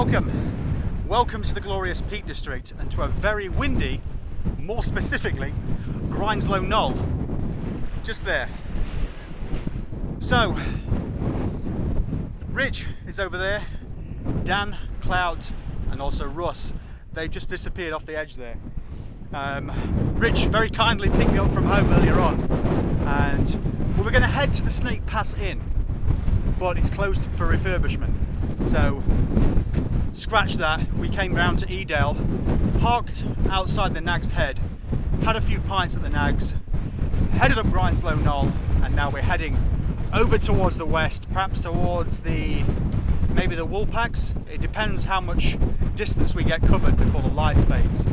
Welcome to the glorious Peak District and to a very windy, more specifically, Grindsbrook Knoll. Just there. So, Rich is over there, Dan, Cloud and also Russ. They've just disappeared off the edge there. Rich very kindly picked me up from home earlier on and we were going to head to the Snake Pass Inn, but it's closed for refurbishment. So scratch that, we came round to Edale, parked outside the Nag's Head, had a few pints at the Nag's, headed up Grindsbrook Knoll, and now we're heading over towards the west, perhaps towards maybe the Woolpacks. It depends how much distance we get covered before the light fades.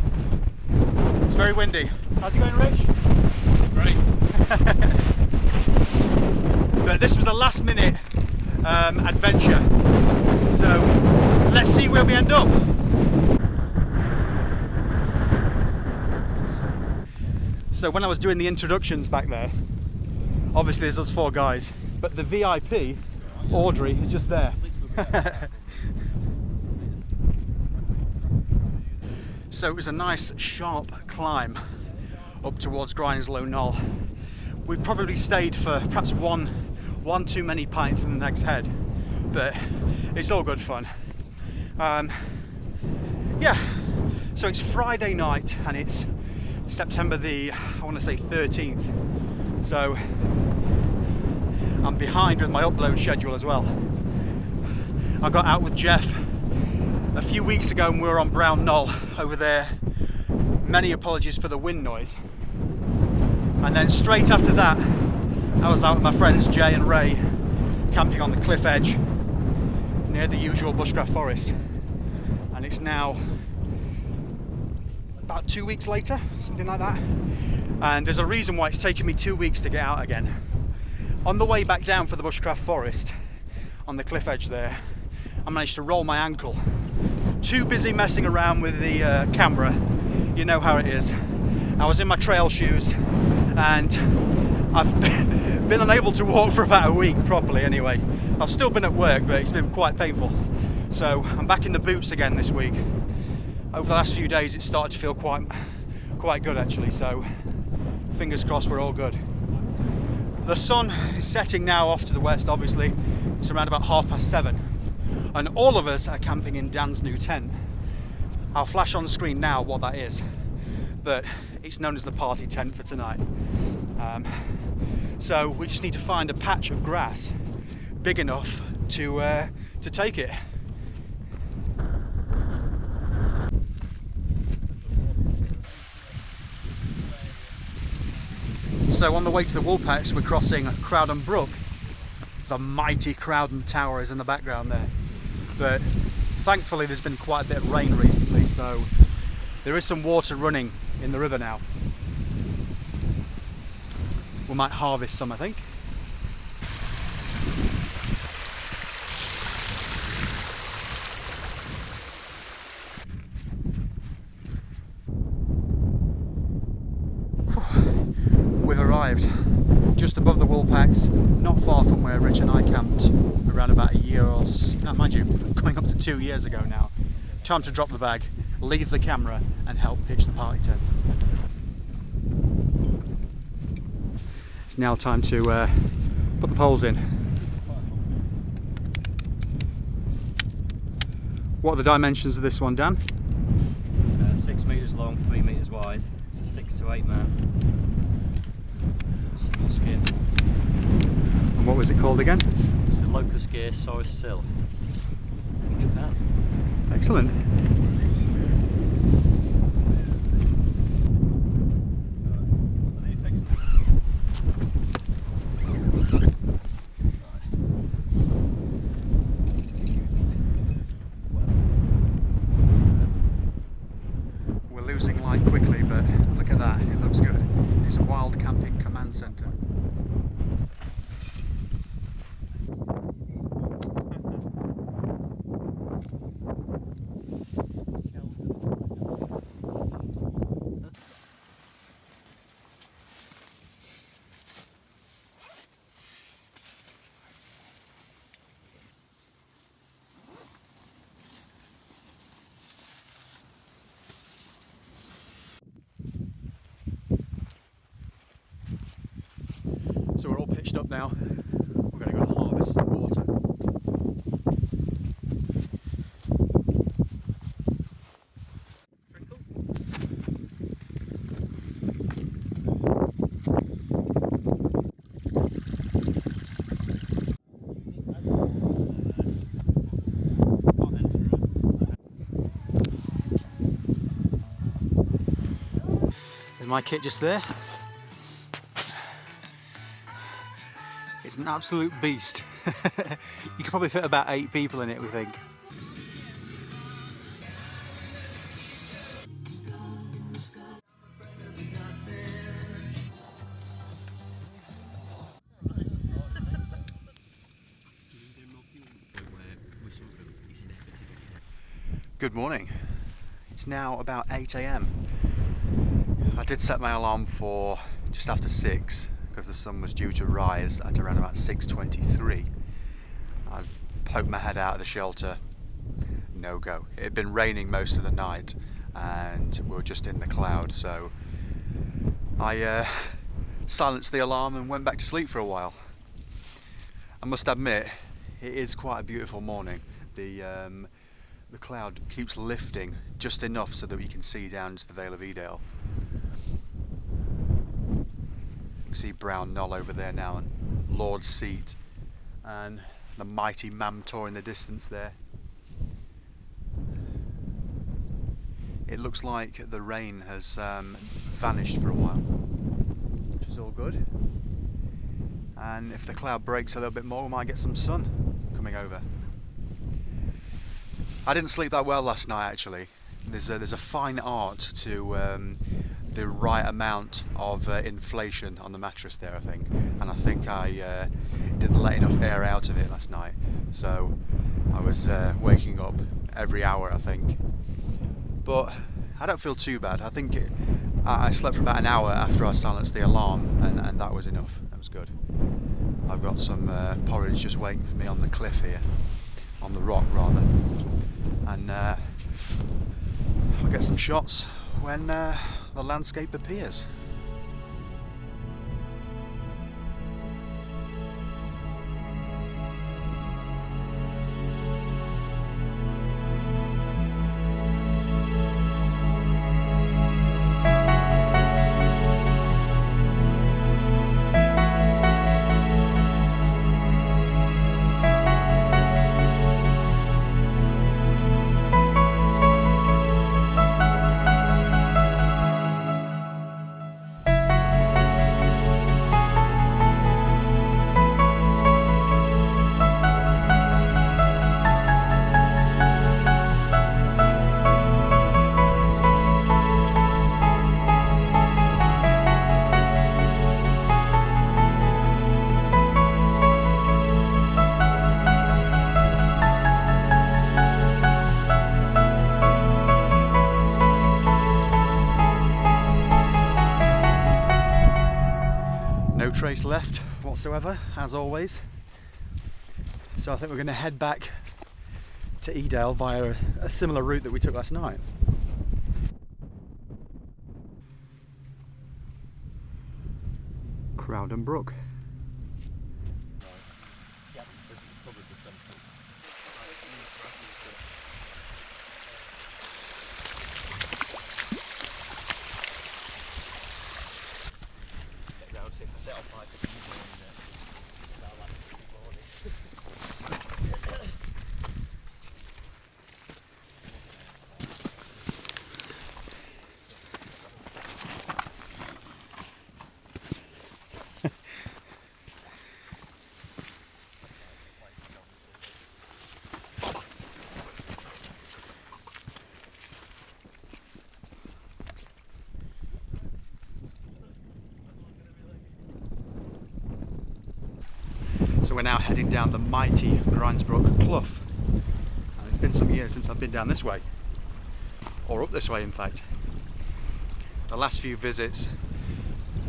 It's very windy. How's it going, Rich? Great. But this was a last minute adventure, so let's see where we end up. So when I was doing the introductions back there, obviously there's us four guys, but the VIP, Audrey, is just there. So it was a nice sharp climb up towards Grindsbrook Knoll. We probably stayed for perhaps one too many pints in the Nag's Head, but it's all good fun. Yeah, so it's Friday night and it's September the, I want to say 13th, so I'm behind with my upload schedule as well. I got out with Jeff a few weeks ago and we were on Brown Knoll over there. Many apologies for the wind noise. And then straight after that, I was out with my friends Jay and Ray, camping on the cliff edge near the usual bushcraft forest. And it's now about 2 weeks later, something like that. And there's a reason why it's taken me 2 weeks to get out again. On the way back down for the bushcraft forest, on the cliff edge there, I managed to roll my ankle. Too busy messing around with the camera, you know how it is. I was in my trail shoes and I've been unable to walk for about a week properly anyway. I've still been at work, but it's been quite painful. So I'm back in the boots again this week. Over the last few days it's started to feel quite good actually, so fingers crossed we're all good. The sun is setting now off to the west, obviously. It's around about 7:30 and all of us are camping in Dan's new tent. I'll flash on screen now what that is, but it's known as the party tent for tonight. So we just need to find a patch of grass big enough to take it. So on the way to the Woolpacks, we're crossing Crowden Brook. The mighty Crowden Tower is in the background there. But thankfully there's been quite a bit of rain recently, so there is some water running in the river now. We might harvest some, I think. We've arrived just above the Woolpacks, not far from where Rich and I camped around about a year or, mind you, going up to 2 years ago now. Time to drop the bag, leave the camera and help pitch the party tent. It's now time to put the poles in. What are the dimensions of this one, Dan? 6 metres long, 3 metres wide. It's a 6 to 8 man. Single skin. And what was it called again? It's the Locus Gear Soris Sil from Japan. Excellent. We're losing light quickly, but look at that, it looks good. It's a wild camping command centre. So we're all pitched up now. We're going to go and harvest some water. Is my kit just there? It's an absolute beast. You could probably fit about 8 people in it, we think. Good morning. It's now about 8 AM. I did set my alarm for just after 6 because the sun was due to rise at around about 6:23. I poked my head out of the shelter. No go. It had been raining most of the night and we were just in the cloud, so I silenced the alarm and went back to sleep for a while. I must admit, it is quite a beautiful morning. The cloud keeps lifting just enough so that we can see down to the Vale of Edale. You can see Brown Knoll over there now and Lord's Seat and the mighty Mamtor in the distance there. It looks like the rain has vanished for a while, which is all good. And if the cloud breaks a little bit more, we might get some sun coming over. I didn't sleep that well last night actually. There's a fine art to the right amount of inflation on the mattress there, I think. And I think I didn't let enough air out of it last night. So I was waking up every hour, I think. But I don't feel too bad. I think I slept for about an hour after I silenced the alarm and that was enough. That was good. I've got some porridge just waiting for me on the cliff here. On the rock rather. And I'll get some shots when the landscape appears. No trace left whatsoever, as always. So I think we're going to head back to Edale via a similar route that we took last night. Crowden Brook. So we're now heading down the mighty Grindsbrook Clough. And it's been some years since I've been down this way, or up this way in fact. The last few visits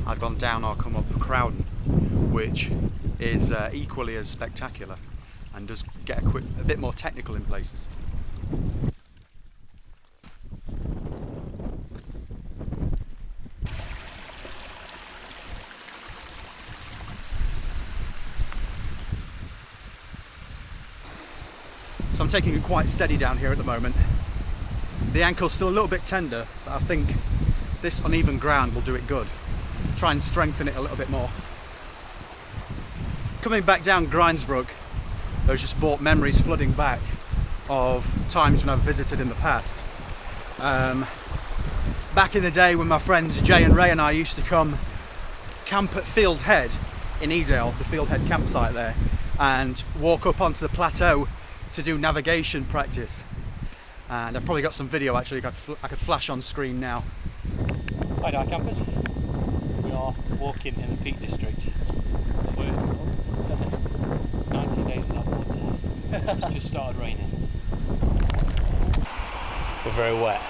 I've gone down or come up Crowden, which is equally as spectacular and does get a bit more technical in places. So I'm taking it quite steady down here at the moment. The ankle's still a little bit tender, but I think this uneven ground will do it good. Try and strengthen it a little bit more. Coming back down Grindsbrook, those just brought memories flooding back of times when I've visited in the past. Back in the day when my friends Jay and Ray and I used to come camp at Field Head in Edale, the Field Head campsite there, and walk up onto the plateau to do navigation practice. And I've probably got some video actually I could flash on screen now. Hi there campers, we are walking in the Peak District. We're 90 days without water. It's just started raining. We're very wet.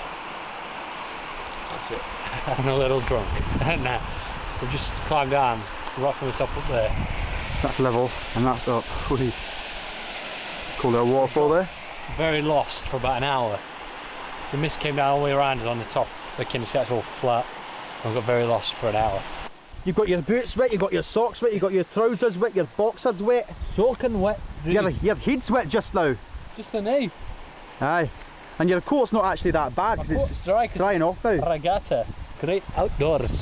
That's it. I'm a little drunk. Now, we've just climbed down right from the top up there. That's level and that's up. Cool little waterfall there. Very lost for about an hour. So mist came down all the way around us on the top. The kind of sketch all flat. And we got very lost for an hour. You've got your boots wet, you've got your socks wet, you've got your trousers wet, your boxers wet. Soaking wet. Your head's wet just now. Just the knee. Aye. And your coat's not actually that bad because it's dry drying off now. Regatta. Great outdoors.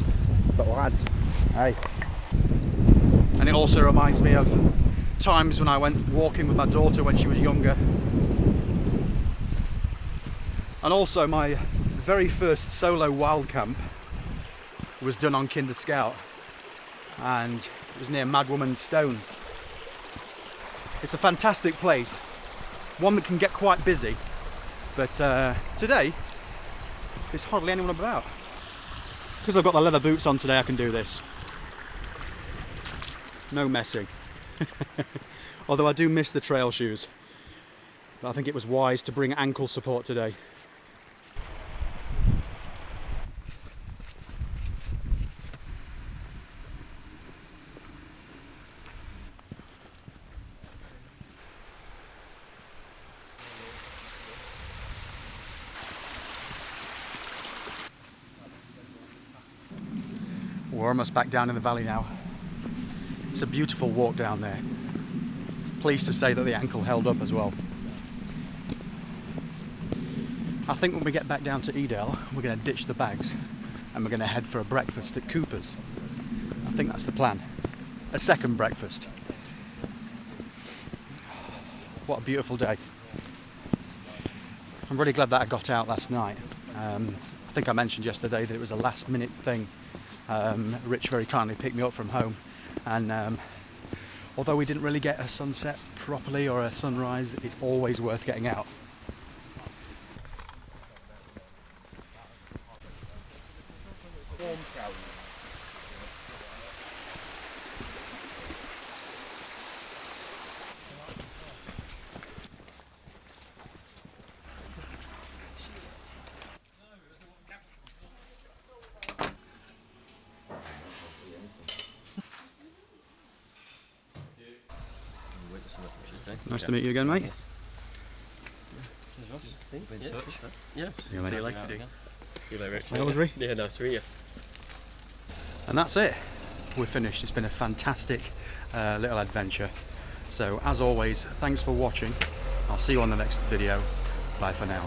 But lads, aye. And it also reminds me of times when I went walking with my daughter when she was younger. And also my very first solo wild camp was done on Kinder Scout, and it was near Madwoman Stones. It's a fantastic place, one that can get quite busy, but today there's hardly anyone about. Because I've got the leather boots on today, I can do this. No messing. Although I do miss the trail shoes, but I think it was wise to bring ankle support today. We're almost back down in the valley now. It's a beautiful walk down there. Pleased to say that the ankle held up as well. I think when we get back down to Edale, we're going to ditch the bags and we're going to head for a breakfast at Cooper's. I think that's the plan. A second breakfast. What a beautiful day. I'm really glad that I got out last night. I think I mentioned yesterday that it was a last minute thing. Rich very kindly picked me up from home, and although we didn't really get a sunset properly or a sunrise, it's always worth getting out. Nice to meet you again, mate. Russ. Be in touch. Yeah. See you See later. you later. You later. Audrey. Yeah, nice to meet you. And that's it. We're finished. It's been a fantastic little adventure. So as always, thanks for watching. I'll see you on the next video. Bye for now.